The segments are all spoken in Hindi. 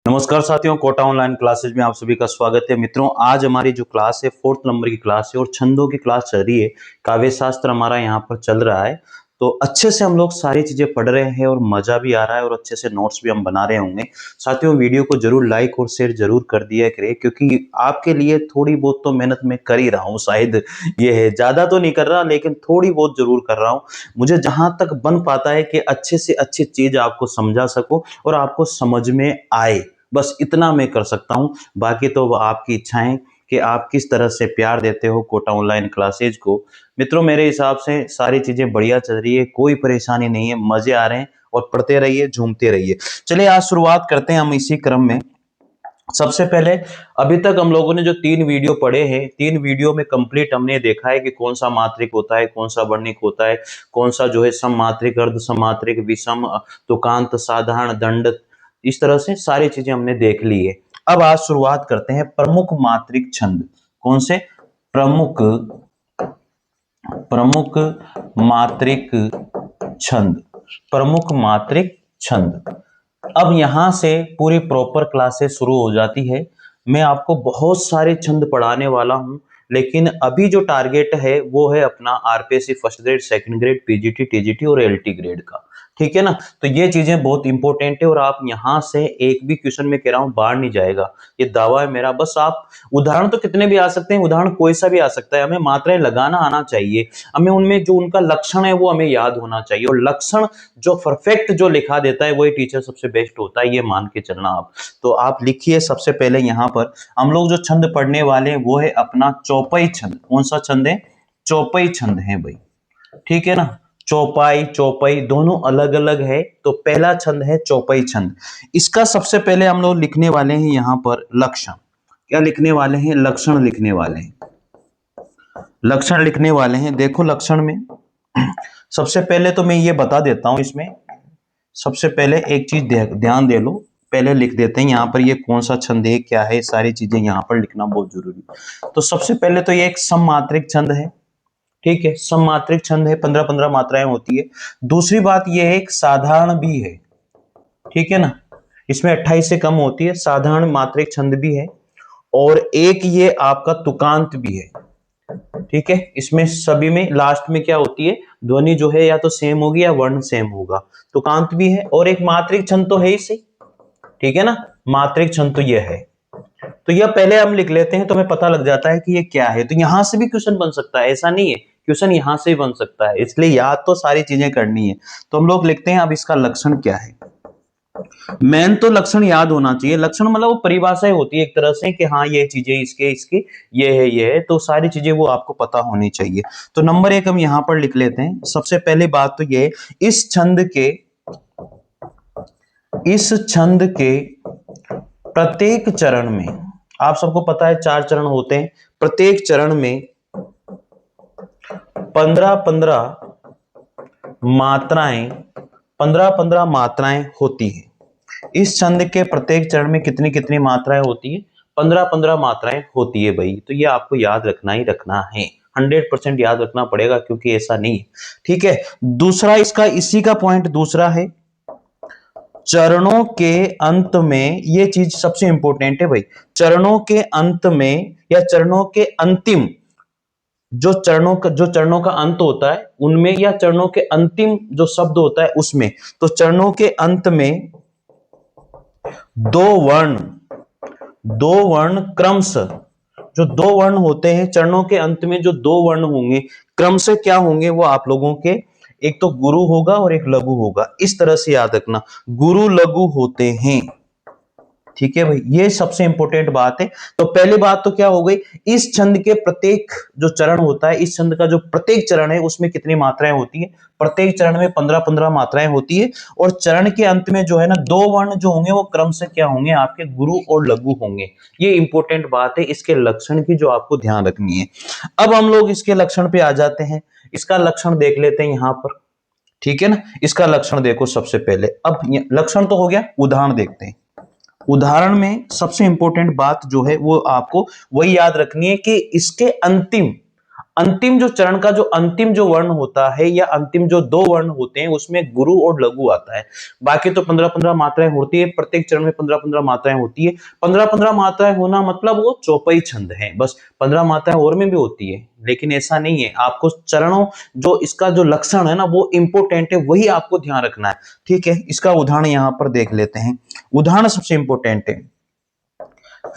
नमस्कार साथियों, कोटा ऑनलाइन क्लासेज में आप सभी का स्वागत है। मित्रों, आज हमारी जो क्लास है 4th नंबर की क्लास है और छंदों की क्लास चल रही है। काव्य शास्त्र हमारा यहाँ पर चल रहा है, तो अच्छे से हम लोग सारी चीजें पढ़ रहे हैं और मजा भी आ रहा है और अच्छे से नोट्स भी हम बना रहे होंगे। साथियों, वीडियो को जरूर लाइक और शेयर जरूर कर दिया करें, क्योंकि आपके लिए थोड़ी बहुत तो मेहनत मैं कर ही रहा हूँ। शायद ये है, ज्यादा तो नहीं कर रहा लेकिन थोड़ी बहुत जरूर कर रहा हूँ। मुझे जहां तक बन पाता है कि अच्छे से अच्छी चीज आपको समझा सकूं और आपको समझ में आए, बस इतना मैं कर सकता हूं। बाकी तो आपकी इच्छाएं कि आप किस तरह से प्यार देते हो कोटा ऑनलाइन क्लासेज को। मित्रों, मेरे हिसाब से सारी चीजें बढ़िया चल रही है, कोई परेशानी नहीं है, मजे आ रहे हैं और पढ़ते रहिए, झूमते रहिए। चलिए आज शुरुआत करते हैं हम इसी क्रम में। सबसे पहले, अभी तक हम लोगों ने जो 3 वीडियो पढ़े हैं, 3 वीडियो में कंप्लीट हमने देखा है कि कौन सा मात्रिक होता है, कौन सा वर्णिक होता है, कौन सा जो है सममात्रिक, अर्ध सममात्रिक, विषम, तुकांत, साधारण, दंड। इस तरह से सारी चीजें हमने देख ली है। अब आज शुरुआत करते हैं प्रमुख मात्रिक छंद। कौन से? प्रमुख प्रमुख मात्रिक छंद। प्रमुख मात्रिक छंद। अब यहां से पूरी प्रॉपर क्लासेस शुरू हो जाती है। मैं आपको बहुत सारे छंद पढ़ाने वाला हूं, लेकिन अभी जो टारगेट है वो है अपना RPSC first grade, second grade, PGT, TGT और एलटी ग्रेड का। ठीक है ना? तो ये चीजें बहुत इंपॉर्टेंट है और आप यहां से एक भी क्वेश्चन में कह रहा हूं बाहर नहीं जाएगा, ये दावा है मेरा। बस आप उदाहरण तो कितने भी आ सकते हैं, उदाहरण कोई सा भी आ सकता है, हमें मात्राएं लगाना आना चाहिए। हमें उनमें जो उनका लक्षण है वो हमें याद होना चाहिए, और लक्षण जो परफेक्ट जो लिखा देता है वही टीचर सबसे बेस्ट होता है, ये मान के चलना आप। तो आप लिखिए। सबसे पहले यहां पर हम लोग जो छंद पढ़ने वाले हैं वो है अपना चौपाई छंद। कौन सा छंद है? चौपाई छंद है भाई। ठीक है ना? चौपाई चौपाई दोनों अलग अलग है। तो पहला छंद है चौपाई छंद। इसका सबसे पहले हम लोग लिखने वाले हैं यहां पर लक्षण। क्या लिखने वाले हैं? लक्षण लिखने वाले हैं। लक्षण लिखने वाले हैं। देखो लक्षण में सबसे पहले तो मैं ये बता देता हूं, इसमें सबसे पहले एक चीज ध्यान दे लो। पहले लिख देते हैं यहां पर ये कौन सा छंद है, क्या है, सारी चीजें यहां पर लिखना बहुत जरूरी। तो सबसे पहले तो ये एक सममात्रिक छंद है। ठीक है, सममात्रिक छंद है, 15-15 मात्राएं होती है। दूसरी बात ये है एक साधारण भी है। ठीक है ना? इसमें 28 से कम होती है, साधारण मात्रिक छंद भी है। और एक ये आपका तुकांत भी है। ठीक है, इसमें सभी में लास्ट में क्या होती है, ध्वनि जो है या तो सेम होगी या वर्ण सेम होगा। तुकांत भी है और एक मात्रिक छंद तो है ही सही। ठीक है ना? मात्रिक छंद तो ये है। तो यह पहले हम लिख लेते हैं तो हमें पता लग जाता है कि ये क्या है। तो यहां से भी क्वेश्चन बन सकता है, ऐसा नहीं है, क्वेश्चन यहां से भी बन सकता है, इसलिए याद तो सारी चीजें करनी है। तो हम लोग लिखते हैं अब इसका लक्षण क्या है। मेन तो लक्षण याद होना चाहिए। लक्षण मतलब वो परिभाषाएं होती है एक तरह से कि हाँ ये चीजें इसके इसके ये है, तो सारी चीजें वो आपको पता होनी चाहिए। तो नंबर 1 हम यहां पर लिख लेते हैं। सबसे पहली बात तो ये, इस छंद के प्रत्येक चरण में, आप सबको पता है 4 चरण होते हैं, प्रत्येक चरण में 15-15 मात्राएं 15-15 मात्राएं होती हैं। इस छंद के प्रत्येक चरण में कितनी कितनी मात्राएं होती है? 15-15 मात्राएं होती है भाई। तो ये आपको याद रखना ही रखना है, 100% याद रखना पड़ेगा, क्योंकि ऐसा नहीं है। ठीक है। दूसरा इसका, इसी का पॉइंट दूसरा है, चरणों के अंत में, ये चीज सबसे इंपॉर्टेंट है भाई। चरणों के अंत में या चरणों के अंतिम, जो चरणों का अंत होता है उनमें, या चरणों के अंतिम जो शब्द होता है उसमें, तो चरणों के अंत में दो वर्ण क्रमशः, जो 2 वर्ण होते हैं चरणों के अंत में, जो 2 वर्ण होंगे क्रमशः क्या होंगे वो आप लोगों के, एक तो गुरु होगा और एक लघु होगा। इस तरह से याद रखना, गुरु लघु होते हैं। ठीक है भाई, ये सबसे इंपॉर्टेंट बात है। तो पहली बात तो क्या हो गई, इस छंद के प्रत्येक जो चरण होता है, इस छंद का जो प्रत्येक चरण है उसमें कितनी मात्राएं होती है? प्रत्येक चरण में 15-15 मात्राएं होती है। और चरण के अंत में जो है ना, 2 वर्ण जो होंगे वो क्रम से क्या होंगे, आपके गुरु और लघु होंगे। ये इंपॉर्टेंट बात है, इसके लक्षण की जो आपको ध्यान रखनी है। अब हम लोग इसके लक्षण पे आ जाते हैं। इसका लक्षण देख लेते हैं यहां पर। ठीक है ना? इसका लक्षण देखो सबसे पहले। अब लक्षण तो हो गया, उदाहरण देखते हैं। उदाहरण में सबसे इंपॉर्टेंट बात जो है वो आपको वही याद रखनी है कि इसके अंतिम अंतिम जो चरण का जो अंतिम जो वर्ण होता है या अंतिम जो दो वर्ण होते हैं उसमें गुरु और लघु आता है। बाकी तो 15-15 मात्राएं होती है, प्रत्येक चरण में 15-15 मात्राएं होती है। 15-15 मात्राएं होना मतलब वो चौपाई छंद है, बस 15 मात्राएं और में भी होती है, लेकिन ऐसा नहीं है। आपको चरणों जो इसका जो लक्षण है ना वो इंपोर्टेंट है, वही आपको ध्यान रखना है। ठीक है, इसका उदाहरण यहां पर देख लेते हैं। उदाहरण सबसे इंपोर्टेंट है।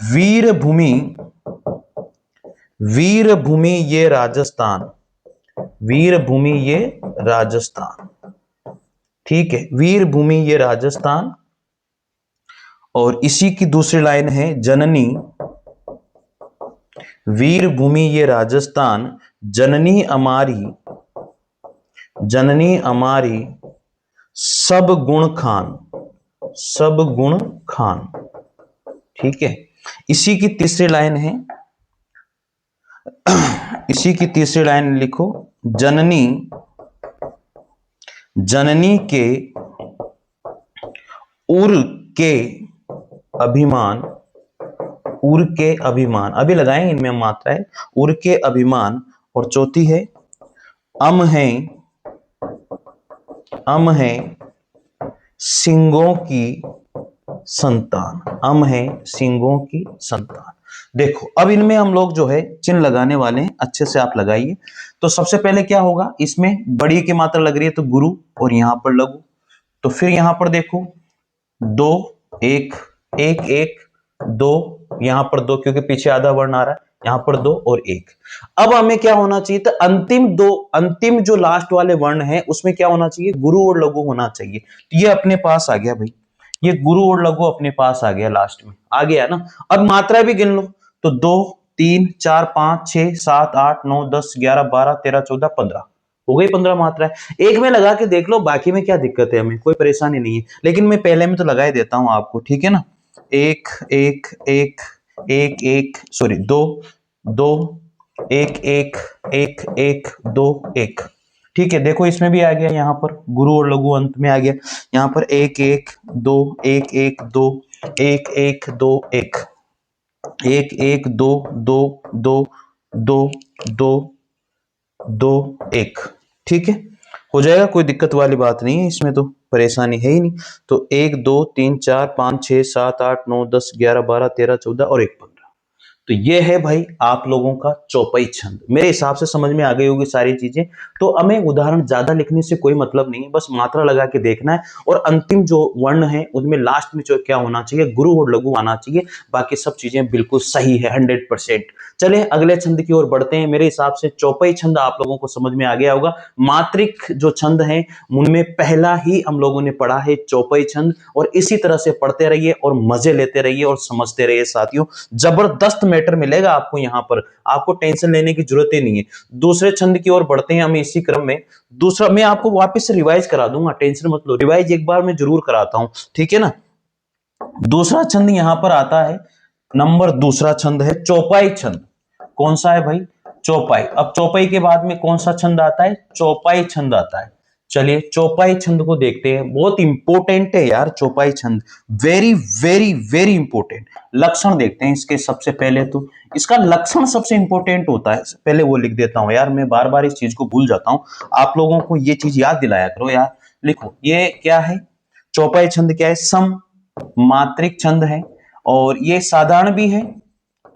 वीर भूमि, वीर भूमि ये राजस्थान, वीर भूमि ये राजस्थान। ठीक है, वीर भूमि ये राजस्थान। और इसी की दूसरी लाइन है जननी, वीर भूमि ये राजस्थान, जननी हमारी, जननी हमारी सब गुण खान, सब गुण खान। ठीक है, इसी की तीसरी लाइन है, इसी की तीसरी लाइन लिखो, जननी, जननी के उर के अभिमान, उर के अभिमान, अभी लगाएंगे इनमें मात्रा है, उर के अभिमान। और चौथी है अम है, अम है सिंगों की संतान, अम है सिंगों की संतान। देखो अब इनमें हम लोग जो है चिन्ह लगाने वाले हैं, अच्छे से आप लगाइए। तो सबसे पहले क्या होगा, इसमें बड़ी की मात्रा लग रही है तो गुरु, और यहां पर लघु। तो फिर यहां पर देखो दो, एक, एक एक, दो, यहां पर दो क्योंकि पीछे आधा वर्ण आ रहा है, यहां पर दो और एक। अब हमें क्या होना चाहिए, तो अंतिम दो, अंतिम जो लास्ट वाले वर्ण है उसमें क्या होना चाहिए, गुरु और लघु होना चाहिए। तो ये अपने पास आ गया भाई, ये गुरु और लघु अपने पास आ गया, लास्ट में आ गया ना। अब मात्रा भी गिन लो, तो 2 3 4 5 6 7 8 9 10 11 12 13 14 15 हो गई 15 मात्रा है। एक में लगा के देख लो, बाकी में क्या दिक्कत है, हमें कोई परेशानी नहीं है, लेकिन मैं पहले में तो लगा ही देता हूं आपको। ठीक है ना, एक एक एक एक एक, सॉरी दो दो, एक एक एक एक दो एक। ठीक है, देखो इसमें भी आ गया, यहां पर गुरु और लघु अंत में आ गया। यहां पर एक एक दो, एक एक दो, एक एक दो एक, एक एक दो दो दो दो दो दो एक। ठीक है, हो जाएगा, कोई दिक्कत वाली बात नहीं है, इसमें तो परेशानी है ही नहीं। तो 1 2 3 4 5 6 7 8 9 10 11 12 13 14 और 1 15। तो ये है भाई आप लोगों का चौपाई छंद। मेरे हिसाब से समझ में आ गई होगी सारी चीजें। तो हमें उदाहरण ज्यादा लिखने से कोई मतलब नहीं है, बस मात्रा लगा के देखना है। और अंतिम जो वर्ण है उनमें लास्ट में जो क्या होना चाहिए, गुरु और लघु आना चाहिए। बाकी सब चीजें बिल्कुल सही है 100%। चलिए अगले छंद की ओर बढ़ते हैं। मेरे हिसाब से चौपाई छंद आप लोगों को समझ में आ गया होगा। मात्रिक जो छंद है उनमें पहला ही हम लोगों ने पढ़ा है चौपाई छंद, और इसी तरह से पढ़ते रहिए और मजे लेते रहिए और समझते रहिए साथियों। जबरदस्त मैटर मिलेगा आपको यहाँ पर, आपको टेंशन लेने की जरूरत ही नहीं है। दूसरे छंद की ओर बढ़ते हैं हम इसी क्रम में। दूसरा मैं आपको वापस से रिवाइज करा दूंगा, टेंशन मत लो, रिवाइज एक बार मैं जरूर कराता हूं। ठीक है ना, दूसरा छंद यहां पर आता है, नंबर दूसरा छंद है चौपाई छंद। कौन सा है भाई, चौपाई। अब चौपाई के बाद में कौन सा छंद आता है, चौपाई छंद आता है। चलिए चौपाई छंद को देखते हैं, बहुत इंपॉर्टेंट है यार चौपाई छंद, वेरी वेरी वेरी इंपॉर्टेंट। लक्षण देखते हैं इसके। सबसे पहले तो इसका लक्षण सबसे इंपॉर्टेंट होता है, पहले वो लिख देता हूं यार, मैं बार बार इस चीज को भूल जाता हूं। आप लोगों को ये चीज याद दिलाया करो यार। लिखो ये क्या है, चौपाई छंद क्या है, सम मात्रिक छंद है, और ये साधारण भी है।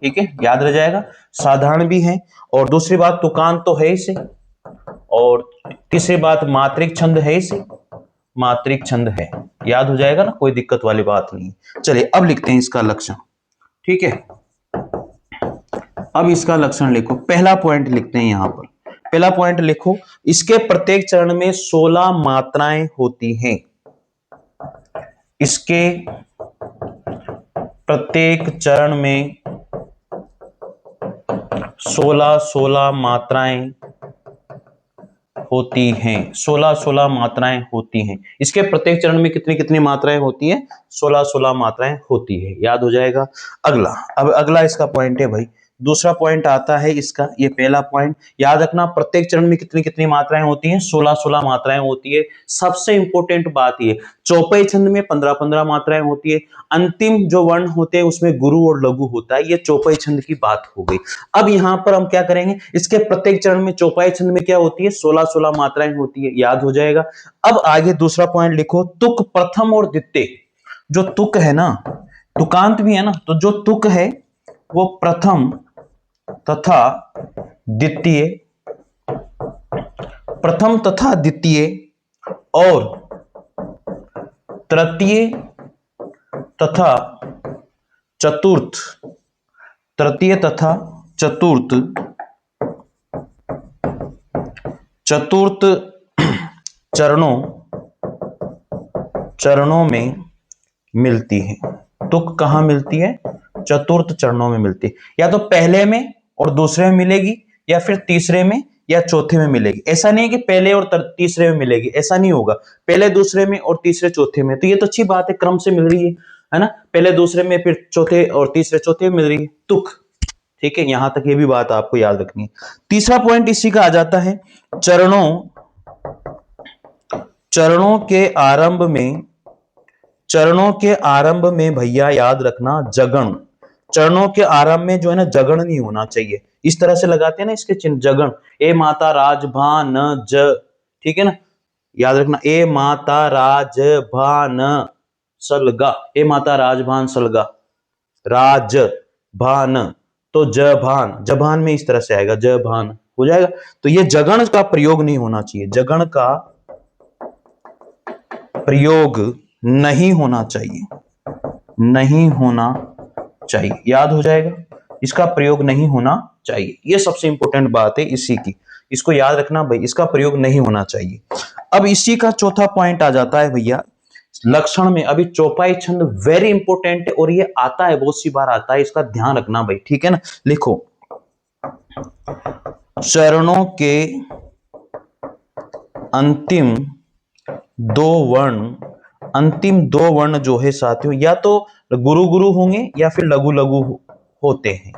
ठीक है, याद रह जाएगा, साधारण भी है। और दूसरी बात तुकांत तो है इसे, और तीसरी बात मात्रिक छंद है इसे, मात्रिक छंद है। याद हो जाएगा ना, कोई दिक्कत वाली बात नहीं। चलिए अब लिखते हैं इसका लक्षण। ठीक है, अब इसका लक्षण लिखो, पहला पॉइंट लिखते हैं यहां पर। पहला पॉइंट लिखो, इसके प्रत्येक चरण में 16 मात्राएं होती हैं। इसके प्रत्येक चरण में 16 मात्राएं होती हैं, 16 मात्राएं होती हैं। इसके प्रत्येक चरण में कितनी कितनी मात्राएं होती हैं, 16 मात्राएं होती है। याद हो जाएगा। अगला, अब अगला इसका पॉइंट है भाई, दूसरा पॉइंट आता है इसका, ये पहला पॉइंट याद रखना, प्रत्येक चरण में कितनी कितनी मात्राएं होती हैं, 16-16 मात्राएं होती है। सबसे इंपॉर्टेंट बात ये, चौपाई छंद में 15-15 मात्राएं होती है। अंतिम जो वर्ण होते हैं उसमें गुरु और लघु होता है। ये चौपाई छंद की बात हो गई। अब यहां पर हम क्या करेंगे, इसके प्रत्येक चरण में चौपाई छंद में क्या होती है, 16-16 मात्राएं होती है, याद हो जाएगा। अब आगे दूसरा पॉइंट लिखो, तुक प्रथम और द्वितीय। जो तुक है ना, तुकांत भी है ना, तो जो तुक है वो प्रथम तथा द्वितीय, प्रथम तथा द्वितीय और तृतीय तथा चतुर्थ, तृतीय तथा चतुर्थ, चतुर्थ चरणों में मिलती है। तुक कहां मिलती है, चतुर्थ चरणों में मिलती है। या तो पहले में और दूसरे में मिलेगी, या फिर तीसरे में या चौथे में मिलेगी। ऐसा नहीं है कि पहले और तीसरे में मिलेगी, ऐसा नहीं होगा, पहले दूसरे में और तीसरे चौथे में। तो ये तो अच्छी बात है, क्रम से मिल रही है ना, पहले दूसरे में फिर चौथे और तीसरे चौथे में मिल रही है तुक। ठीक है, यहां तक ये भी बात आपको याद रखनी है। तीसरा पॉइंट इसी का आ जाता है, चरणों के आरंभ में भैया याद रखना जगण। चरणों के आरंभ में जो है ना जगण नहीं होना चाहिए। इस तरह से लगाते हैं ना इसके चिन्ह, जगण, ए माता राज भा न ज, ठीक है ना, याद रखना, ए माता राज भा न सलगा, ए माता राजभान सलगा, राज भान, तो जभान, जभान में इस तरह से आएगा, जभान हो जाएगा। तो ये जगण का प्रयोग नहीं होना चाहिए, जगण का प्रयोग नहीं होना चाहिए, नहीं होना चाहिए, याद हो जाएगा, इसका प्रयोग नहीं होना चाहिए। ये सबसे इंपॉर्टेंट बात है इसी की, इसको याद रखना भाई, इसका प्रयोग नहीं होना चाहिए। अब इसी का चौथा पॉइंट आ जाता है भैया लक्षण में। अभी चौपाई छंद वेरी इंपॉर्टेंट है और ये आता है, बहुत सी बार आता है, इसका ध्यान रखना भाई, ठीक है ना। लिखो, चरणों के अंतिम दो वर्ण जो है साथियों, या तो गुरु गुरु होंगे या फिर लघु लघु होते हैं।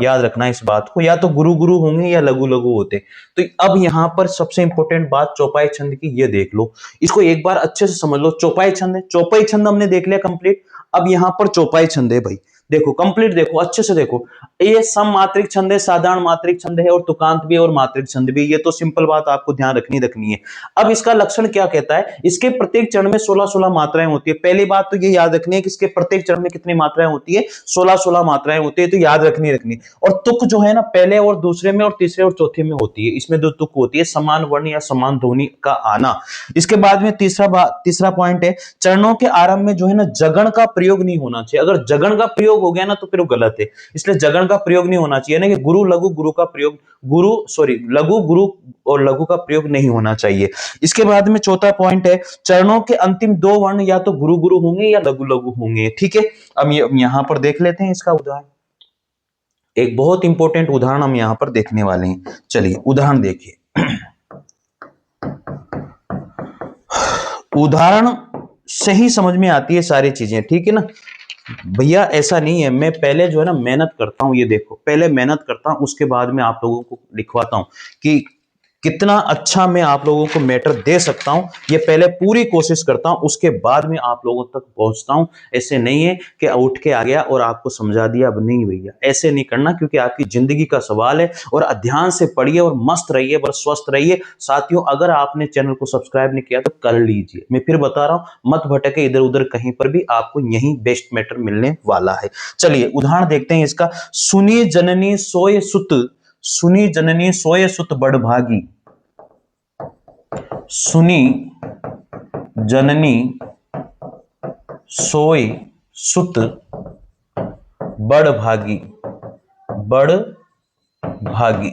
याद रखना इस बात को, या तो गुरु गुरु होंगे या लघु लघु होते। तो अब यहां पर सबसे इंपॉर्टेंट बात चौपाई छंद की, ये देख लो, इसको एक बार अच्छे से समझ लो। चौपाई छंद है, चौपाई छंद हमने देख लिया कंप्लीट। अब यहां पर चौपाई छंद है भाई, देखो कंप्लीट, देखो अच्छे से देखो, ये सम मात्रिक छंद है, साधारण मात्रिक छंद है, और तुकांत भी और मात्रिक छंद भी। ये तो सिंपल बात आपको ध्यान रखनी है। अब इसका लक्षण क्या कहता है, इसके प्रत्येक चरण में 16-16 मात्राएं होती है। पहली बात तो ये याद रखनी है कि इसके प्रत्येक चरण में कितनी मात्राएं होती है, 16-16 मात्राएं होती है, तो याद रखनी। और तुक जो है ना, पहले और दूसरे में और तीसरे और चौथे में होती है। इसमें दो तुक होती है, समान वर्ण या समान ध्वनि का आना। इसके बाद में तीसरा पॉइंट है, चरणों के आरंभ में जो है ना जगण का प्रयोग नहीं होना चाहिए। अगर जगण का प्रयोग हो गया ना तो फिर वो गलत है, इसलिए जगण का प्रयोग नहीं होना चाहिए ना, कि गुरु लघु गुरु का प्रयोग, लघु गुरु और लघु का प्रयोग नहीं होना चाहिए। इसके बाद में चौथा पॉइंट है, चरणों के अंतिम दो वर्ण या तो गुरु गुरु होंगे या लघु लघु होंगे। ठीक है, अब यहां पर देख लेते हैं इसका उदाहरण। एक बहुत इंपॉर्टेंट उदाहरण हम यहां पर देखने वाले हैं। चलिए उदाहरण देखिए। उदाहरण से ही समझ में आती है सारी चीजें, ठीक है ना भैया। ऐसा नहीं है, मैं पहले जो है ना मेहनत करता हूं, ये देखो पहले मेहनत करता हूं, उसके बाद में आप लोगों को लिखवाता हूं कि कितना अच्छा मैं आप लोगों को मैटर दे सकता हूं। ये पहले पूरी कोशिश करता हूं, उसके बाद में आप लोगों तक पहुंचता हूं। ऐसे नहीं है कि उठ के आ गया और आपको समझा दिया, अब नहीं भैया, ऐसे नहीं करना, क्योंकि आपकी जिंदगी का सवाल है। और ध्यान से पढ़िए और मस्त रहिए, पर स्वस्थ रहिए। साथियों, अगर आपने चैनल को सब्सक्राइब नहीं किया तो कर लीजिए। मैं फिर बता रहा हूं, मत भटके इधर उधर कहीं पर भी, आपको यही बेस्ट मैटर मिलने वाला है। चलिए उदाहरण देखते हैं इसका। सुनी जननी सोए सुत बड़ भागी। सुनी जननी सोए सुत बड़ भागी, बड़ भागी।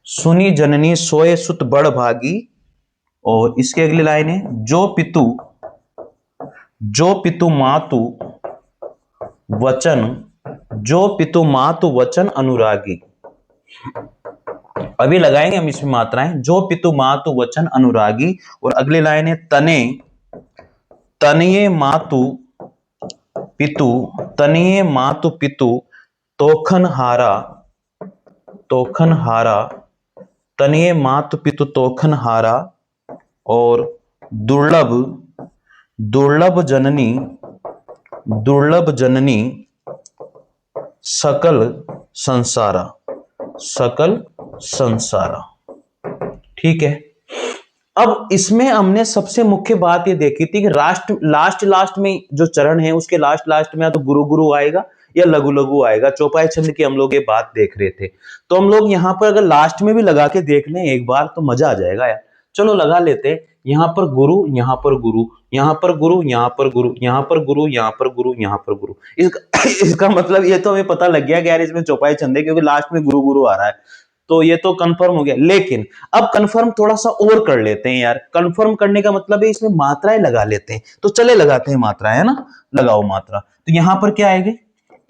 सुनी जननी सोए सुत बड़ भागी। और इसके अगली लाइन है, जो पितु मातु वचन अनुरागी। अभी लगाएंगे हम इसमें मात्राएं, जो पितु मातु वचन अनुरागी। और अगली लाइन है, तनये मातु पितु तोखनहारा, तोखनहारा, तनये मातु पितु तोखनहारा, और दुर्लभ, दुर्लभ जननी, दुर्लभ जननी सकल संसारा, सकल संसारा। ठीक है। अब इसमें हमने सबसे मुख्य बात ये देखी थी कि लास्ट में जो चरण है उसके लास्ट में या तो गुरु गुरु आएगा या लघु लघु आएगा। चौपाई छंद की हम लोग ये बात देख रहे थे, तो हम लोग यहाँ पर अगर लास्ट में भी लगा के देख लें एक बार तो मजा आ जाएगा यार। चलो लगा लेते हैं। यहाँ पर गुरु, यहाँ पर गुरु, यहाँ पर गुरु, यहाँ पर गुरु, यहाँ पर गुरु, यहाँ पर गुरु, यहाँ पर गुरु। इसका मतलब ये तो हमें पता लग गया कि यार इसमें चौपाई छंद है क्योंकि लास्ट में गुरु गुरु आ रहा है, तो ये तो कंफर्म हो गया। लेकिन अब कंफर्म थोड़ा सा और कर लेते हैं यार। कंफर्म करने का मतलब है इसमें मात्राएं लगा लेते हैं, तो चले लगाते हैं मात्राएं, है ना। लगाओ मात्रा। तो यहां पर क्या आएगी?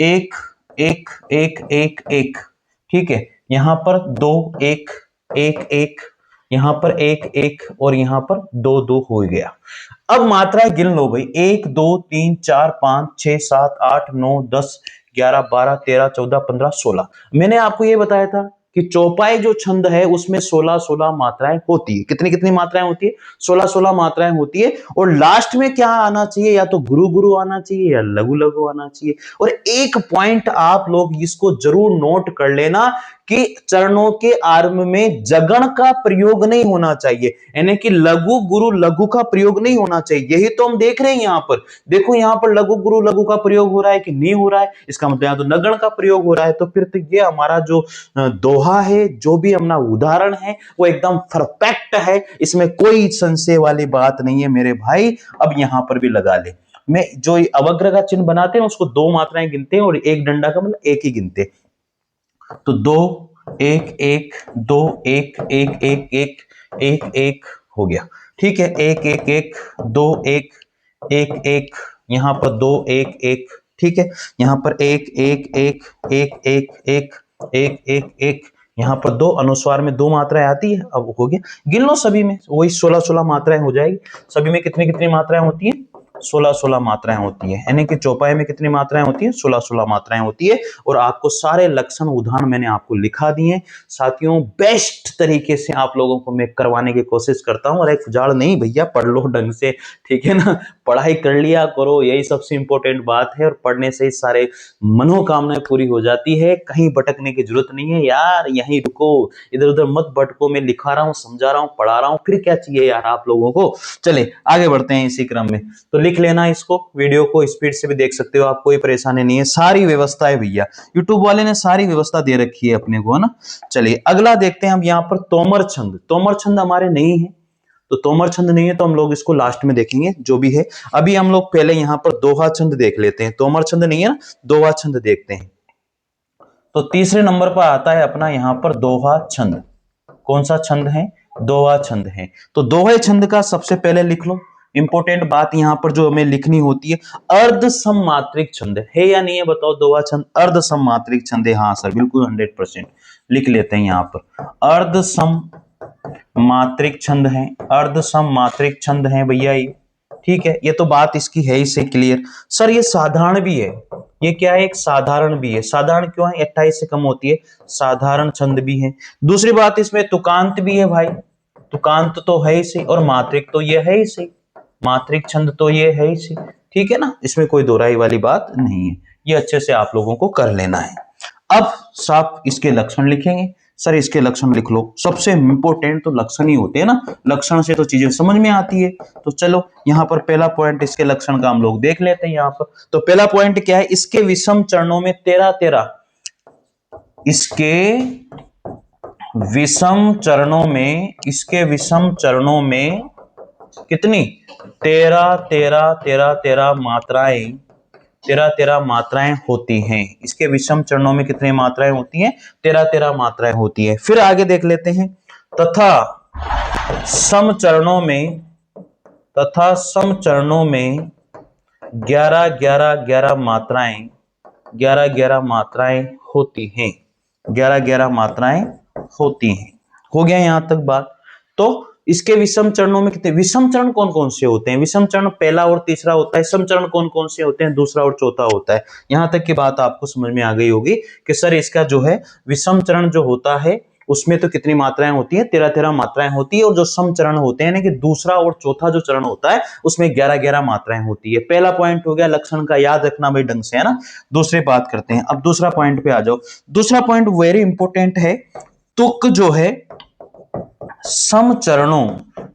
एक एक एक एक एक, ठीक है। यहां पर दो एक एक एक, यहां पर एक एक, और यहां पर दो दो हो गया। अब मात्राएं गिन लो भाई। 1 2 3 4 5 6 7 8 9 10 11 12 13 14 15 16। मैंने आपको यह बताया था कि चौपाई जो छंद है उसमें 16 मात्राएं होती है। कितनी कितनी मात्राएं होती है? 16 मात्राएं होती है। और लास्ट में क्या आना चाहिए? या तो गुरु गुरु आना चाहिए या लघु लघु आना चाहिए। और एक पॉइंट आप लोग इसको जरूर नोट कर लेना कि चरणों के आरंभ में जगण का प्रयोग नहीं होना चाहिए, यानी कि लघु गुरु लघु का प्रयोग नहीं होना चाहिए। यही तो हम देख रहे हैं यहां पर। देखो यहां पर लघु गुरु लघु का प्रयोग हो रहा है कि नहीं हो रहा है? इसका मतलब यहां तो नगण का प्रयोग हो रहा है। तो फिर तो ये हमारा जो दोहा है, जो भी अपना उदाहरण है, वो एकदम परफेक्ट है। इसमें कोई संशय वाली बात नहीं है मेरे भाई। अब यहां पर भी लगा ले। मैं जो अवग्र का चिन्ह बनाते हैं उसको 2 मात्राएं गिनते हैं और एक डंडा का मतलब एक ही गिनते हैं। तो 2 1 1 2 1 1 1 1 1 1 हो गया। ठीक है। 1 1 1 2 1 1 1, यहां पर 2 1 1, ठीक है। यहां पर 1 1 1 1 1 1 1 1 1, यहां पर 2 अनुस्वार में 2 मात्राएं आती है। अब हो गया। गिन लो सभी में, वही 16 मात्राएं हो जाएगी। सभी में कितनी कितनी मात्राएं होती है? 16 मात्राएं होती है। यानी कि चौपाई में कितनी मात्राएं होती है? 16 मात्राएं होती है। और आपको सारे लक्षण उदाहरण मैंने आपको लिखा दिए साथियों। बेस्ट तरीके से आप लोगों को मैं करवाने की कोशिश करता हूं। और एक उजाड़ नहीं भैया, पढ़ लो ढंग से, ठीक है ना। पढ़ाई कर लिया करो, यही सबसे इंपॉर्टेंट बात है। और पढ़ने से ही सारे मनोकामनाएं पूरी हो जाती है। कहीं भटकने की जरूरत नहीं है यार, यहीं रुको, इधर उधर मत भटको। मैं लिखा रहा हूँ, समझा रहा हूँ, पढ़ा रहा हूँ, फिर क्या चाहिए यार आप लोगों को। चले आगे बढ़ते हैं इसी क्रम में। तो लिख लेना इसको, वीडियो को स्पीड से भी देख सकते हो आप, कोई परेशानी नहीं है। सारी व्यवस्था है भैया, यूट्यूब वाले ने सारी व्यवस्था दे रखी है अपने को, है ना। चलिए अगला देखते हैं हम। यहाँ पर तोमर छंद, तोमर छंद हमारे नहीं है, तो तोमर छंद नहीं है तो हम लोग इसको लास्ट में देखेंगे जो भी है। अभी हम लोग पहले यहाँ पर दोहा छंद देख लेते हैं। तोमर छंद नहीं है ना, दोहा छंद देखते हैं। तो तीसरे नंबर पर आता है अपना यहाँ पर दोहा छंद। कौन सा छंद है? दोहा छंद है। तो दोहे छंद का सबसे पहले लिख लो। इंपॉर्टेंट बात यहां पर जो हमें लिखनी होती है, अर्ध सममात्रिक छंद है या नहीं है? बताओ। दोहा छंद अर्ध सममात्रिक छंद है। हाँ सर, बिल्कुल 100% लिख लेते हैं यहां पर। अर्ध सम मात्रिक छंद है, अर्ध सम मात्रिक छंद है भैया ये। ठीक है, ये तो बात इसकी है इससे क्लियर। सर ये साधारण भी है, ये क्या है? एक साधारण भी है। साधारण क्यों है? 28 से कम होती है, साधारण छंद भी है। दूसरी बात इसमें तुकांत भी है भाई, तुकांत तो है ही सही, और मात्रिक तो ये है ही सही, मात्रिक छंद तो ये है ही सही। ठीक है ना, इसमें कोई दोहराई वाली बात नहीं है। ये अच्छे से आप लोगों को कर लेना है। अब साफ इसके लक्षण लिखेंगे। सर इसके लक्षण लिख लो। सबसे इंपॉर्टेंट तो लक्षण ही होते हैं ना, लक्षण से तो चीजें समझ में आती है। तो चलो यहाँ पर पहला पॉइंट इसके लक्षण का हम लोग देख लेते हैं यहाँ पर। तो पहला पॉइंट क्या है? इसके विषम चरणों में 13, इसके विषम चरणों में, इसके विषम चरणों में कितनी? 13 मात्राएं, 13 मात्राएं होती हैं। इसके विषम चरणों में कितनी मात्राएं होती हैं? 13 मात्राएं होती है। फिर आगे देख लेते हैं। तथा सम चरणों में, तथा सम चरणों में 11 मात्राएं, 11 मात्राएं होती हैं, 11 मात्राएं होती हैं। हो गया यहां तक बात। तो इसके विषम चरणों में कितने विषम चरण कौन कौन से होते हैं? विषम चरण पहला और तीसरा होता है। सम चरण कौन कौन से होते हैं? दूसरा और चौथा होता है। यहां तक की बात आपको समझ में आ गई होगी कि सर इसका जो है विषम चरण जो होता है उसमें तो कितनी मात्राएं होती है? 13-13 मात्राएं होती है। और जो सम चरण होते हैं, यानी कि दूसरा और चौथा जो चरण होता है उसमें 11-11 मात्राएं होती है। पहला पॉइंट हो गया लक्षण का, याद रखना भाई ढंग से, है ना। दूसरी बात करते हैं, अब दूसरा पॉइंट पे आ जाओ। दूसरा पॉइंट वेरी इंपॉर्टेंट है। तुक जो है सम चरणों,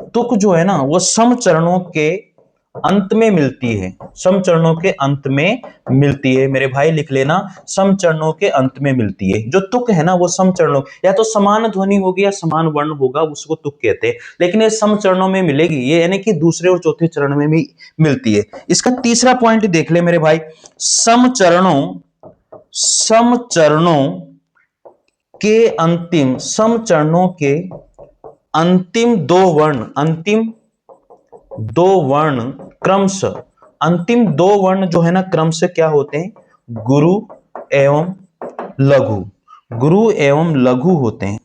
तुक जो है ना वो सम चरणों के अंत में मिलती है। सम चरणों के अंत में मिलती है मेरे भाई, लिख लेना, सम चरणों के अंत में मिलती है। जो तुक है ना वो सम चरणों, या तो समान ध्वनि होगी या समान वर्ण होगा, उसको तुक कहते हैं। लेकिन ये सम चरणों में मिलेगी, ये यानी कि दूसरे और चौथे चरण में भी मिलती है। इसका तीसरा पॉइंट देख ले मेरे भाई, सम चरणों के अंतिम, सम चरणों के अंतिम दो वर्ण क्रमशः, अंतिम दो वर्ण जो है ना क्रमशः क्या होते हैं? गुरु एवं लघु, गुरु एवं लघु होते हैं।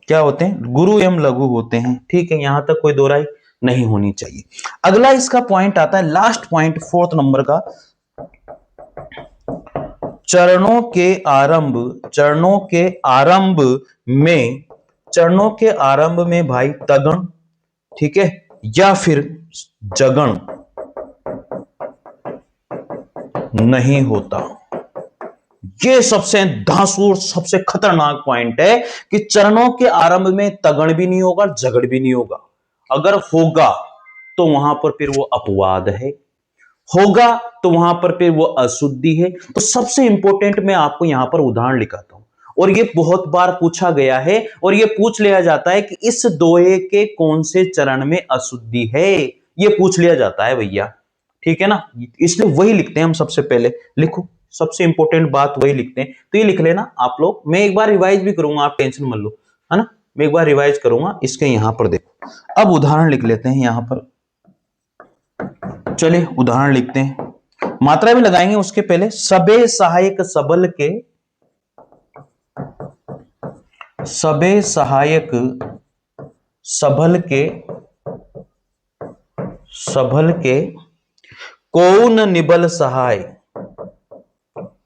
क्या होते हैं? गुरु एवं लघु होते हैं। ठीक है, यहां तक कोई दो राय नहीं होनी चाहिए। अगला इसका पॉइंट आता है, लास्ट पॉइंट 4th नंबर का, चरणों के आरंभ में भाई तगण, ठीक है, या फिर जगण नहीं होता। ये सबसे धांसू, सबसे खतरनाक पॉइंट है कि चरणों के आरंभ में तगण भी नहीं होगा, जगड़ भी नहीं होगा। अगर होगा तो वहां पर फिर वो अपवाद है, होगा तो वहां पर फिर वो अशुद्धि है। तो सबसे इंपॉर्टेंट मैं आपको यहां पर उदाहरण लिखाता हूं, और ये बहुत बार पूछा गया है, और ये पूछ लिया जाता है कि इस दोहे के कौन से चरण में अशुद्धि है, ये पूछ लिया जाता है भैया। ठीक है ना, इसलिए वही लिखते हैं हम सबसे पहले। लिखो, सबसे इंपॉर्टेंट बात वही लिखते हैं, तो ये लिख लेना आप लोग। मैं एक बार रिवाइज भी करूंगा, आप टेंशन मत लो, है ना। मैं एक बार रिवाइज करूंगा इसके। यहां पर देखो, अब उदाहरण लिख लेते हैं यहां पर। चलिए उदाहरण लिखते हैं, मात्रा भी लगाएंगे उसके पहले। सबे सहायक सबल के, सबे सहायक सबल के कोउ न निबल सहाय,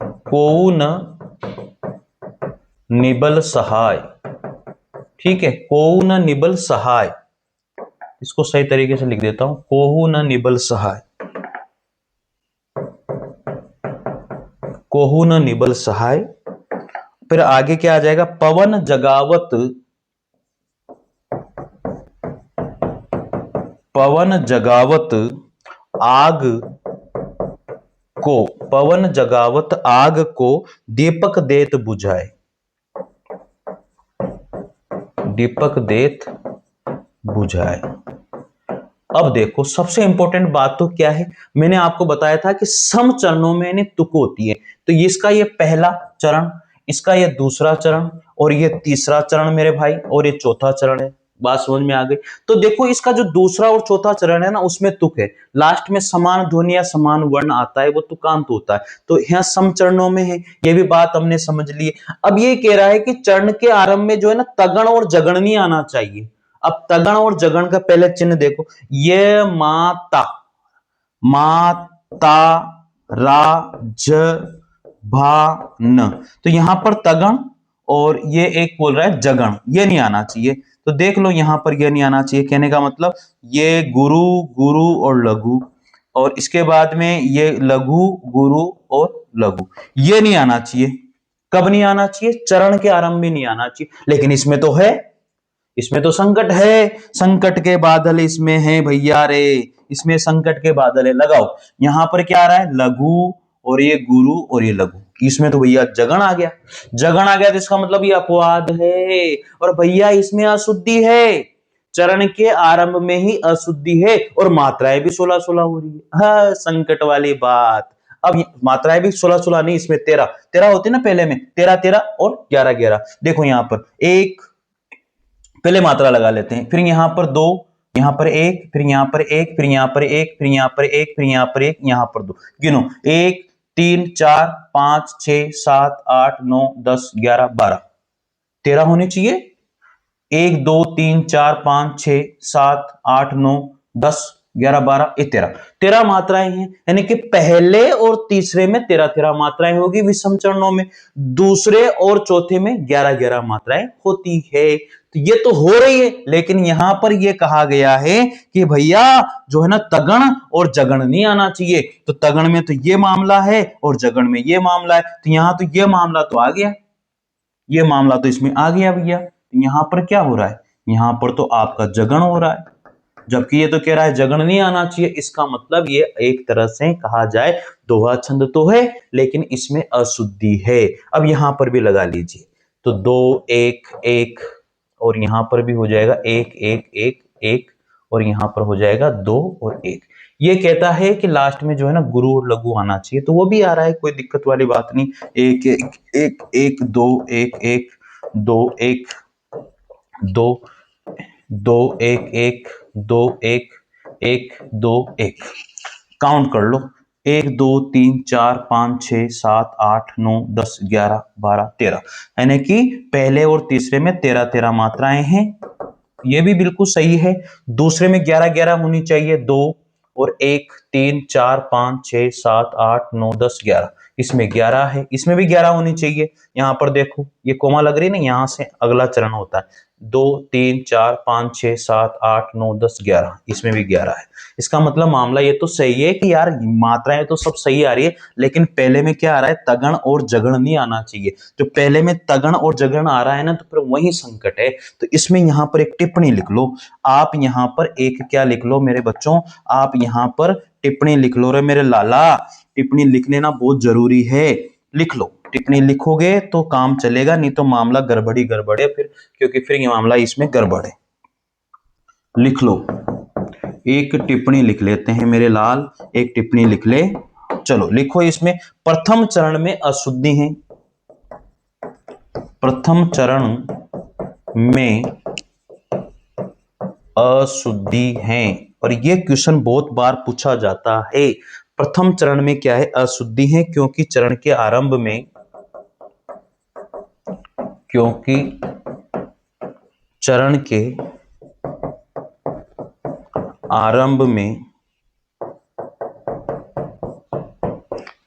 कोउ न निबल सहाय, ठीक है, कोउ न निबल सहाय। इसको सही तरीके से लिख देता हूं, कोहु न निबल सहाय, कोहु न निबल सहाय। फिर आगे क्या आ जाएगा? पवन जगावत, पवन जगावत आग को, पवन जगावत आग को दीपक देत बुझाए, दीपक देत बुझाए। अब देखो, सबसे इंपॉर्टेंट बात तो क्या है, मैंने आपको बताया था कि सम चरणों में तुक होती है। तो इसका ये पहला चरण, इसका ये दूसरा चरण, और ये तीसरा चरण मेरे भाई, और ये चौथा चरण है। बात समझ में आ गई? तो देखो, इसका जो दूसरा और चौथा चरण है ना उसमें तुक है। लास्ट में समान ध्वनि या समान वर्ण आता है, वो तुकांत होता है। तो यहाँ सम चरणों में है, ये भी बात हमने समझ ली। अब ये कह रहा है कि चरण के आरंभ में जो है ना तगण और जगण नहीं आना चाहिए। अब तगण और जगण का पहले चिन्ह देखो, ये माता, माता रा ज भा न, तो यहां पर तगण, और ये एक बोल रहा है जगण, ये नहीं आना चाहिए। तो देख लो यहां पर ये नहीं आना चाहिए, कहने का मतलब ये गुरु, गुरु और लघु, और इसके बाद में ये लघु, गुरु और लघु, ये नहीं आना चाहिए। कब नहीं आना चाहिए? चरण के आरंभ में नहीं आना चाहिए। लेकिन इसमें तो है, इसमें तो संकट है, संकट के बादल इसमें है भैया रे, इसमें संकट के बादल है। लगाओ, यहां पर क्या आ रहा है? लघु, और ये गुरु, और ये लघु। इसमें तो भैया जगण आ गया, जगण आ गया, तो इसका मतलब ये अपवाद है। और भैया इसमें अशुद्धि है, चरण के आरंभ में ही अशुद्धि है, और मात्राएं भी 16-16 हो रही है। हाँ, संकट वाली बात। अब मात्राएं भी 16-16 नहीं, इसमें 13-13 होती ना पहले में, 13-13 और 11-11। देखो यहां पर एक, पहले मात्रा लगा लेते हैं, फिर यहां पर दो, यहां पर एक, फिर यहां पर एक, फिर यहां पर एक, फिर यहां पर एक, फिर यहां पर एक, यहां पर दो। गिनो, 1 3 4 5 6 7 8 9 10 11 12, 13 होने चाहिए। 1 2 3 4 5 6 7 8 9 10 11 12 13 13 मात्राएं हैं, यानी कि पहले और तीसरे में 13 13 मात्राएं होगी विषम चरणों में, दूसरे और चौथे में 11 11 मात्राएं होती है। तो ये तो हो रही है, लेकिन यहां पर ये कहा गया है कि भैया जो है ना तगण और जगण नहीं आना चाहिए। तो तगण में तो ये मामला है और जगण में ये मामला है, तो यहां तो ये मामला तो आ गया, ये मामला तो इसमें आ गया भैया। यहां पर क्या हो रहा है, यहां पर तो आपका जगण हो रहा है, जबकि ये तो कह रहा है जगण नहीं आना चाहिए। इसका मतलब ये एक तरह से कहा जाए दोहा छंद तो है, लेकिन इसमें अशुद्धि है। अब यहां पर भी लगा लीजिए, तो 2 1 1 और यहां पर भी हो जाएगा 1 1 1 1 और यहां पर हो जाएगा 2 और 1। ये कहता है कि लास्ट में जो है ना गुरु और लघु आना चाहिए, तो वो भी आ रहा है, कोई दिक्कत वाली बात नहीं। 1 1 1 1 2 1 1 2 1 2 2 1 1 2 1 1 2 1, काउंट कर लो, 1 2 3 4 5 6 7 8 9 10 11 12 13, यानी कि पहले और तीसरे में 13 13 मात्राएं हैं। ये भी बिल्कुल सही है। दूसरे में 11 11 होनी चाहिए, 2 और 1 3 4 5 6 7 8 9 10 11, इसमें 11 है, इसमें भी 11 होनी चाहिए। यहां पर देखो ये कोमा लग रही है ना, यहां से अगला चरण होता है 2 3 4 5 6 7 8 9 10 11, इसमें भी 11 है। इसका मतलब मामला ये तो सही है कि यार मात्राएं तो सब सही आ रही है, लेकिन पहले में क्या आ रहा है, तगण और जगण नहीं आना चाहिए। तो पहले में तगण और जगण आ रहा है ना, तो फिर वही संकट है। तो इसमें यहां पर एक टिप्पणी लिख लो, आप यहां पर एक क्या लिख लो मेरे बच्चों, आप यहां पर टिप्पणी लिख लो रे मेरे लाला। टिप्पणी लिख लेना बहुत जरूरी है, लिख लो। टिप्पणी लिखोगे तो काम चलेगा, नहीं तो मामला गड़बड़ी गड़बड़ है फिर, क्योंकि फिर ये मामला इसमें गड़बड़ है। लिख लो, एक टिप्पणी लिख लेते हैं मेरे लाल, एक टिप्पणी लिख ले। चलो लिखो, इसमें प्रथम चरण में अशुद्धि है, प्रथम चरण में अशुद्धि है, और ये क्वेश्चन बहुत बार पूछा जाता है। प्रथम चरण में क्या है, अशुद्धि है, क्योंकि चरण के आरंभ में, क्योंकि चरण के आरंभ में,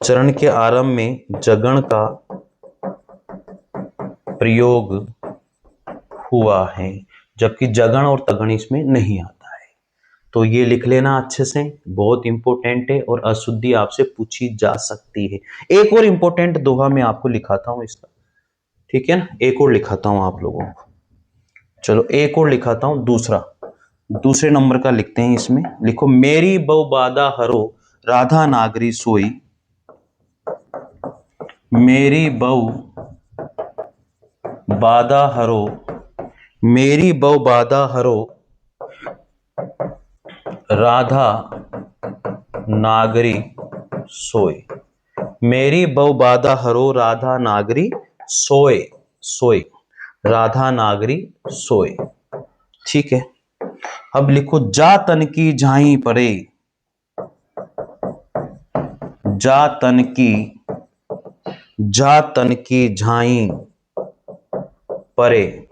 चरण के आरंभ में जगण का प्रयोग हुआ है, जबकि जगण और तगण इसमें नहीं आता है। तो ये लिख लेना अच्छे से, बहुत इंपॉर्टेंट है, और अशुद्धि आपसे पूछी जा सकती है। एक और इंपॉर्टेंट दोहा मैं आपको लिखाता हूं इसका, ठीक है ना, एक और लिखाता हूं आप लोगों को। चलो एक और लिखाता हूं, दूसरे नंबर का लिखते हैं। इसमें लिखो, मेरी बहु बाधा हरो राधा नागरी सोई, मेरी बहु बाधा हरो, मेरी बहु बाधा हरो राधा नागरी सोए, मेरी बहु बाधा हरो राधा नागरी सोए, सोए, राधा नागरी सोए, ठीक है। अब लिखो, जा तन की झाई परे, जा तन की, जा तन की झाई परे,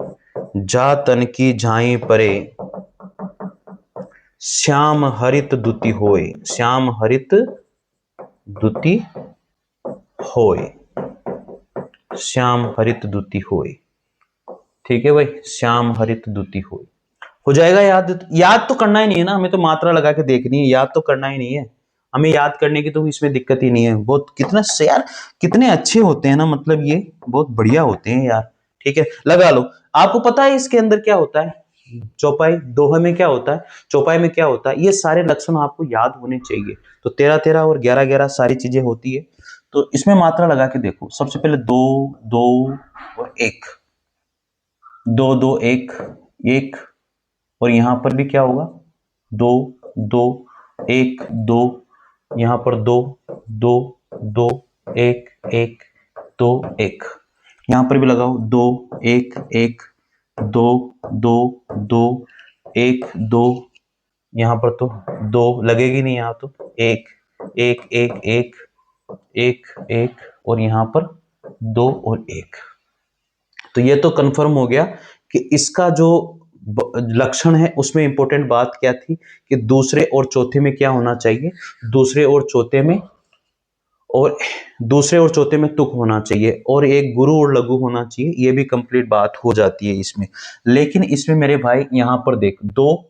जा तन की झाई परे, श्याम हरित दुति होए, श्याम हरित दुति होए, श्याम हरित दुति होए, ठीक है भाई, श्याम हरित दुति होए। हो जाएगा याद, याद तो करना ही नहीं है ना, हमें तो मात्रा लगा के देखनी है, याद तो करना ही नहीं है हमें, याद करने की तो इसमें दिक्कत ही नहीं है। बहुत कितना से यार, कितने अच्छे होते हैं ना, मतलब ये बहुत बढ़िया होते हैं यार, ठीक है, लगा लो। आपको पता है इसके अंदर क्या होता है, चौपाई दोहे में क्या होता है, चौपाई में क्या होता है, ये सारे लक्षण आपको याद होने चाहिए। तो 13 13 और 11 11 सारी चीजें होती है। तो इसमें मात्रा लगा के देखो, सबसे पहले 2 2 और 1, 2 2 1 1, और यहां पर भी क्या होगा, 2 2 1 2, यहां पर 2 2 2 1 1 2 1, यहां पर भी लगाओ 2 1 1 2 2 2 1 2, यहां पर तो 2 लगेगी नहीं, यहां तो 1 1 1 1 1 1, और यहां पर 2 और 1। तो ये तो कंफर्म हो गया कि इसका जो लक्षण है उसमें इंपॉर्टेंट बात क्या थी कि दूसरे और चौथे में क्या होना चाहिए, दूसरे और चौथे में तुक होना चाहिए और एक गुरु और लघु होना चाहिए। ये भी कंप्लीट बात हो जाती है इसमें। लेकिन इसमें मेरे भाई यहां पर देख, 2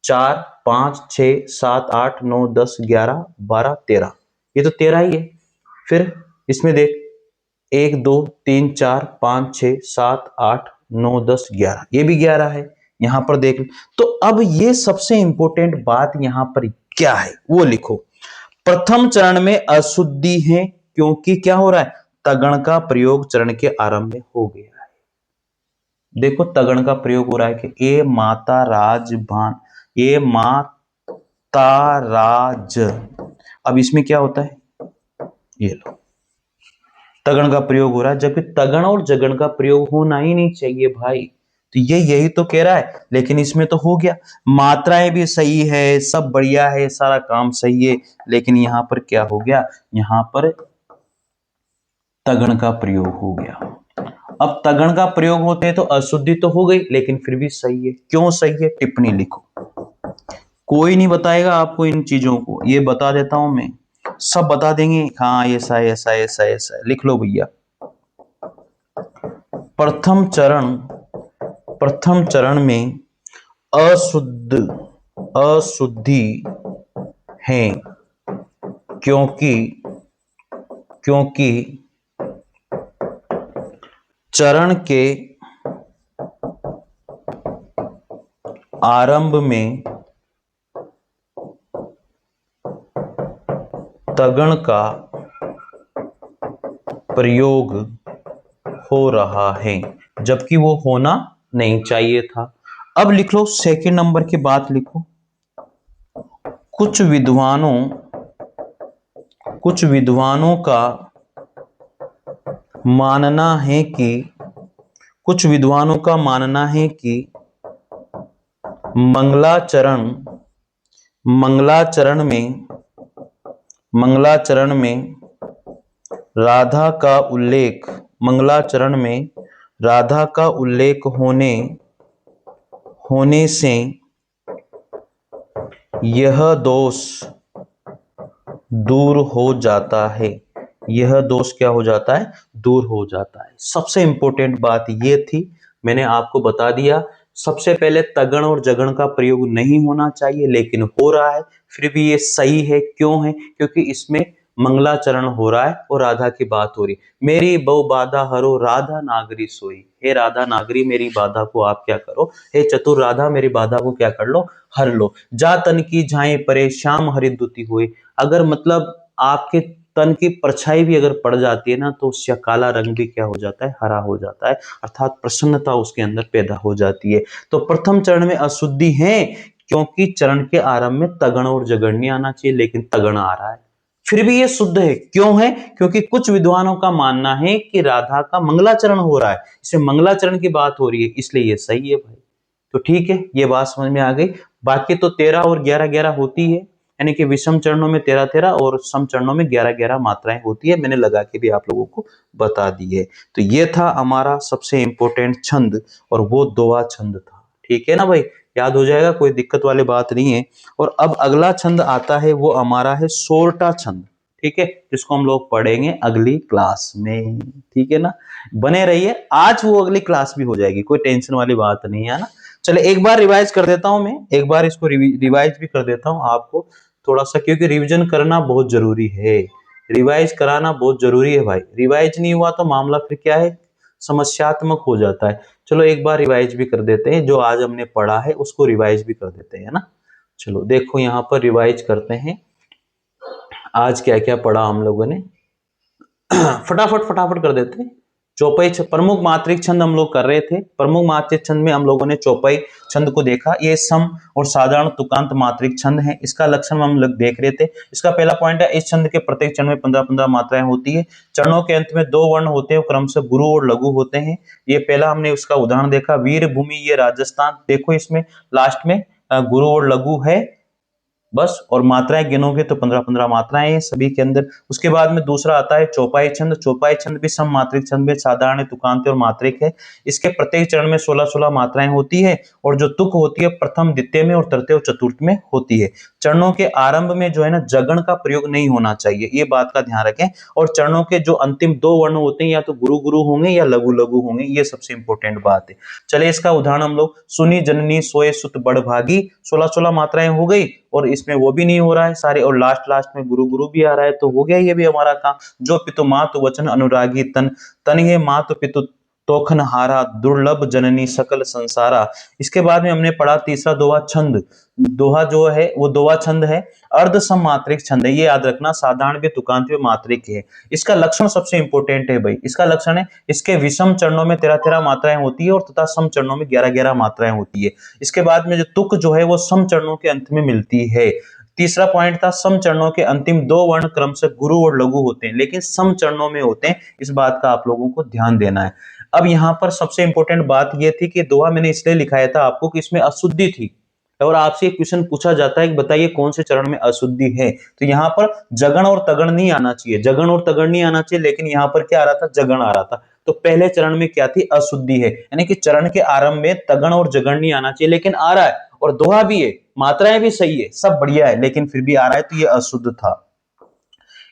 4 5 6 7 8 9 10 11 12 13, ये तो 13 ही है। फिर इसमें देख 1 2 3 4 5 6 7 8 9 10 11, ये भी 11 है। यहां पर देख, तो अब ये सबसे इंपॉर्टेंट बात यहां पर क्या है वो लिखो। प्रथम चरण में अशुद्धि है क्योंकि क्या हो रहा है, तगण का प्रयोग चरण के आरंभ में हो गया है। देखो तगण का प्रयोग हो रहा है कि ए माता राज भान, ये माता राज, अब इसमें क्या होता है, ये लो तगण का प्रयोग हो रहा है, जबकि तगण और जगण का प्रयोग होना ही नहीं चाहिए भाई। तो ये यही तो कह रहा है, लेकिन इसमें तो हो गया, मात्राएं भी सही है, सब बढ़िया है, सारा काम सही है, लेकिन यहां पर क्या हो गया, यहां पर तगण का प्रयोग हो गया। अब तगण का प्रयोग होते हैं तो अशुद्धि तो हो गई, लेकिन फिर भी सही है। क्यों सही है, टिप्पणी लिखो। कोई नहीं बताएगा आपको इन चीजों को, ये बता देता हूं मैं, सब बता देंगे, हाँ ऐसा है ऐसा है ऐसा है ऐसा है। लिख लो भैया, प्रथम चरण में अशुद्धि है क्योंकि चरण के आरंभ में तगण का प्रयोग हो रहा है, जबकि वो होना नहीं चाहिए था। अब लिख लो सेकंड नंबर की बात लिखो। कुछ विद्वानों का मानना है कि मंगलाचरण में राधा का उल्लेख होने से यह दोष दूर हो जाता है। यह दोष क्या हो जाता है, दूर हो जाता है। सबसे इंपॉर्टेंट बात ये थी, मैंने आपको बता दिया। सबसे पहले तगण और जगण का प्रयोग नहीं होना चाहिए, लेकिन हो रहा है, फिर भी ये सही है। क्यों है, क्योंकि इसमें मंगलाचरण हो रहा है और राधा की बात हो रही। मेरी बहु बाधा हरो राधा नागरी सोई, हे राधा नागरी मेरी बाधा को आप क्या करो, हे चतुर राधा मेरी बाधा को क्या कर लो, हर लो। जा तन की झाए परे श्याम हरिद्युति हुए, अगर मतलब आपके तन की परछाई भी अगर पड़ जाती है ना, तो उसका काला रंग भी क्या हो जाता है, हरा हो जाता है, अर्थात प्रसन्नता उसके अंदर पैदा हो जाती है। तो प्रथम चरण में अशुद्धि है क्योंकि चरण के आरंभ में तगण और जगण नहीं आना चाहिए, लेकिन तगण आ रहा है, फिर भी ये शुद्ध है। क्यों है, क्योंकि कुछ विद्वानों का मानना है कि राधा का मंगलाचरण हो रहा है, इसमें मंगलाचरण की बात हो रही है, इसलिए ये सही है भाई। तो ठीक है, ये बात समझ में आ गई। बाकी तो 13 और 11 11 होती है, यानी कि विषम चरणों में 13 13 और सम चरणों में 11 11 मात्राएं होती है। मैंने लगा के भी आप लोगों को बता दी है। तो ये था हमारा सबसे इंपॉर्टेंट छंद, और वो दोहा छंद था। ठीक है ना भाई, याद हो जाएगा, कोई दिक्कत वाली बात नहीं है। और अब अगला छंद आता है, वो हमारा है सोरठा छंद। ठीक है, जिसको हम लोग पढ़ेंगे अगली क्लास में। ठीक है ना, बने रहिए, आज वो अगली क्लास भी हो जाएगी, कोई टेंशन वाली बात नहीं है ना। चले एक बार रिवाइज कर देता हूं मैं, एक बार इसको रिवाइज भी कर देता हूं आपको थोड़ा सा, क्योंकि रिवीजन करना बहुत जरूरी है, रिवाइज कराना बहुत जरूरी है भाई। रिवाइज नहीं हुआ तो मामला फिर क्या है, समस्यात्मक हो जाता है। चलो एक बार रिवाइज भी कर देते हैं, जो आज हमने पढ़ा है उसको रिवाइज भी कर देते हैं ना। चलो देखो यहाँ पर रिवाइज करते हैं, आज क्या क्या पढ़ा हम लोगों ने, फटाफट कर देते हैं। चौपाई प्रमुख मात्रिक छंद हम लोग कर रहे थे। प्रमुख मात्रिक छंद में हम लोगों ने चौपाई छंद को देखा, ये सम और साधारण तुकांत मात्रिक छंद है। इसका लक्षण हम लोग देख रहे थे। इसका पहला पॉइंट है, इस छंद के प्रत्येक चरण में 15-15 मात्राएं होती है। चरणों के अंत में 2 वर्ण होते हैं, क्रमशः गुरु और लघु होते हैं। ये पहला हमने उसका उदाहरण देखा, वीर भूमि ये राजस्थान। देखो इसमें लास्ट में गुरु और लघु है, बस। और मात्राएं गिनोगे तो 15-15 मात्राएं हैं सभी के अंदर। उसके बाद में दूसरा आता है चौपाई छंद। चौपाई छंद भी सम मात्रिक छंद में साधारण, तुकांत और मात्रिक है। इसके प्रत्येक चरण में 16-16 मात्राएं होती है और जो तुक होती है प्रथम, द्वितीय में और तृतीय और चतुर्थ में होती है। चरणों के आरंभ में जो है ना जगण का प्रयोग नहीं होना चाहिए, ये बात का ध्यान रखें। और चरणों के जो अंतिम 2 वर्ण होते हैं या तो गुरु गुरु होंगे या लघु लघु होंगे, ये सबसे इंपॉर्टेंट बात है। चलिए इसका उदाहरण हम लोग, सुनी जननी सोए सुत बड़ भागी, 16-16 मात्राएं हो गई और इसमें वो भी नहीं हो रहा है सारे, और लास्ट में गुरु गुरु भी आ रहा है, तो हो गया ये भी हमारा काम। जो पितु मातु वचन अनुरागी तन, तन ये मातु पितु तोखन हारा, दुर्लभ जननी सकल संसारा। इसके बाद में हमने पढ़ा तीसरा दोहा छंद। दोहा जो है वो दोहा छंद है, अर्ध सम मात्रिक छंद है, ये याद रखना, साधारण भी, तुकांत भी, मात्रिक है। इसका लक्षण सबसे इंपॉर्टेंट है भाई, इसका लक्षण है इसके विषम चरणों में 13-13 मात्राएं होती है और तथा सम चरणों में 11-11 मात्राएं होती है। इसके बाद में जो तुक जो है वो सम चरणों के अंत में मिलती है। तीसरा पॉइंट था सम चरणों के अंतिम 2 वर्ण क्रम से गुरु और लघु होते हैं, लेकिन सम चरणों में होते हैं, इस बात का आप लोगों को ध्यान देना है। अब यहां पर सबसे इंपॉर्टेंट बात यह थी कि दोहा मैंने इसलिए लिखाया था आपको कि इसमें अशुद्धि थी, और आपसे एक क्वेश्चन पूछा जाता है कि बताइए कौन से चरण में अशुद्धि है, तो यहाँ पर जगण और तगण नहीं आना चाहिए, जगण और तगण नहीं आना चाहिए, लेकिन यहाँ पर क्या आ रहा था, जगण आ रहा था। तो पहले चरण में क्या थी, अशुद्धि है, यानी कि चरण के आरंभ में तगण और जगण नहीं आना चाहिए, लेकिन आ रहा है, और दोहा भी है, मात्राएं भी सही है, सब बढ़िया है, लेकिन फिर भी आ रहा है, तो ये अशुद्ध था।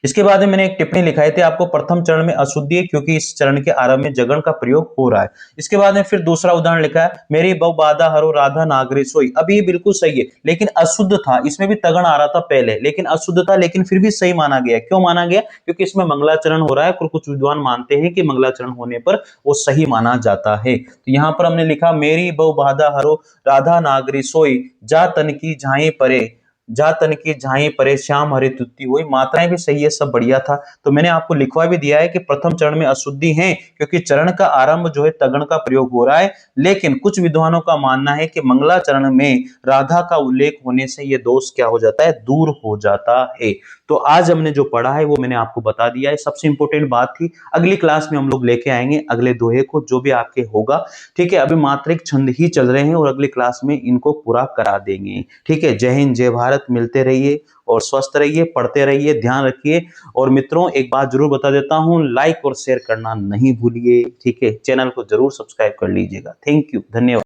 इसके बाद में मैंने एक टिप्पणी लिखाई थी आपको, प्रथम चरण में अशुद्धि है क्योंकि इस चरण के आरंभ में जगण का प्रयोग हो रहा है। इसके बाद में फिर दूसरा उदाहरण लिखा है, मेरी बहु बाधा हरो राधा नागरी सोई। अब ये बिल्कुल सही है, लेकिन अशुद्ध था, इसमें भी तगण आ रहा था पहले, लेकिन अशुद्ध था, लेकिन फिर भी सही माना गया। क्यों माना गया, क्योंकि इसमें मंगलाचरण हो रहा है, कुछ विद्वान मानते हैं कि मंगलाचरण होने पर वो सही माना जाता है। तो यहां पर हमने लिखा, मेरी बहु बाधा हरो राधा नागरी सोई, जा तन की झाई परे, जा तन की झाई परे श्याम हरि तुति हुई। मात्राएं भी सही है, सब बढ़िया था। तो मैंने आपको लिखवा भी दिया है कि प्रथम चरण में अशुद्धि है क्योंकि चरण का आरंभ जो है तगण का प्रयोग हो रहा है, लेकिन कुछ विद्वानों का मानना है कि मंगलाचरण में राधा का उल्लेख होने से यह दोष क्या हो जाता है, दूर हो जाता है। तो आज हमने जो पढ़ा है वो मैंने आपको बता दिया है, सबसे इंपॉर्टेंट बात थी। अगली क्लास में हम लोग लेके आएंगे अगले दोहे को, जो भी आपके होगा, ठीक है। अभी मात्रिक छंद ही चल रहे हैं और अगली क्लास में इनको पूरा करा देंगे, ठीक है। जय हिंद, जय भारत, मिलते रहिए और स्वस्थ रहिए, पढ़ते रहिए, ध्यान रखिए। और मित्रों एक बात जरूर बता देता हूं, लाइक और शेयर करना नहीं भूलिए, ठीक है। चैनल को जरूर सब्सक्राइब कर लीजिएगा। थैंक यू, धन्यवाद।